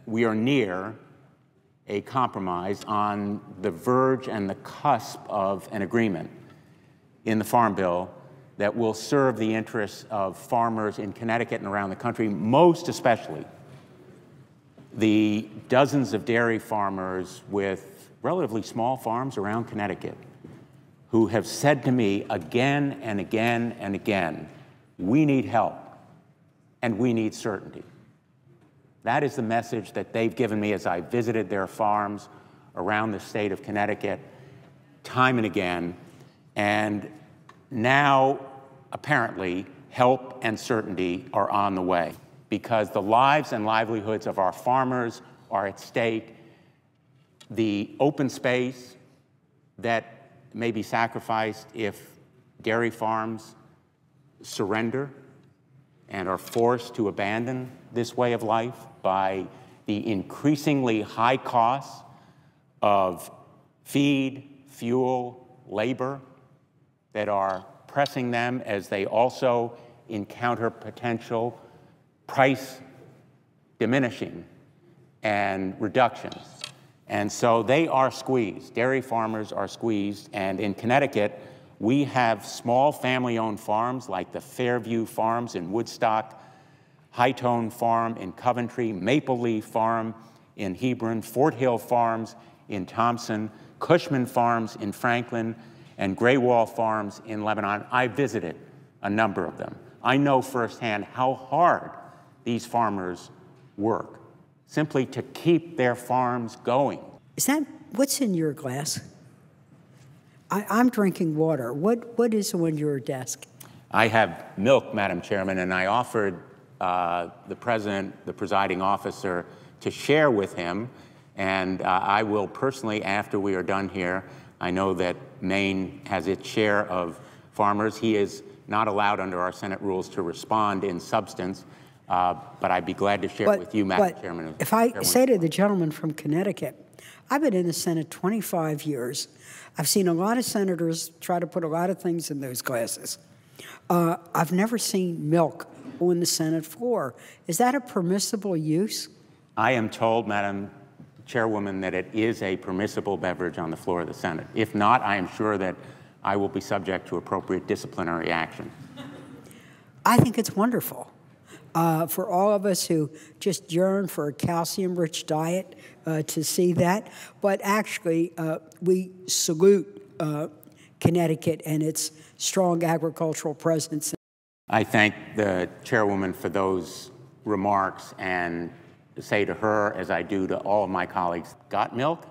we are near a compromise, on the verge and the cusp of an agreement in the Farm Bill that will serve the interests of farmers in Connecticut and around the country, most especially the dozens of dairy farmers with relatively small farms around Connecticut who have said to me again and again and again, we need help and we need certainty. That is the message that they've given me as I visited their farms around the state of Connecticut time and again. And now, apparently, help and certainty are on the way because the lives and livelihoods of our farmers are at stake. The open space that may be sacrificed if dairy farms surrender and are forced to abandon this way of life by the increasingly high costs of feed, fuel, labor that are pressing them as they also encounter potential price diminishing and reductions. And so they are squeezed. Dairy farmers are squeezed. And in Connecticut, we have small family-owned farms like the Fairview Farms in Woodstock, Hightone Farm in Coventry, Maple Leaf Farm in Hebron, Fort Hill Farms in Thompson, Cushman Farms in Franklin, and Graywall Farms in Lebanon. I visited a number of them. I know firsthand how hard these farmers work simply to keep their farms going. Is that what's in your glass? I'm drinking water. What is on your desk? I have milk, Madam Chairman, and I offered the president, the presiding officer, to share with him, and I will personally, after we are done here, I know that Maine has its share of farmers. He is not allowed under our Senate rules to respond in substance, but I'd be glad to share with you, Madam Chairman. If I say to the gentleman from Connecticut, I've been in the Senate 25 years. I've seen a lot of senators try to put a lot of things in those glasses. I've never seen milk on the Senate floor. Is that a permissible use? I am told, Madam Chairwoman, that it is a permissible beverage on the floor of the Senate. If not, I am sure that I will be subject to appropriate disciplinary action. I think it's wonderful. For all of us who just yearn for a calcium-rich diet to see that. But actually, we salute Connecticut and its strong agricultural presence. I thank the chairwoman for those remarks and say to her, as I do to all of my colleagues, got milk?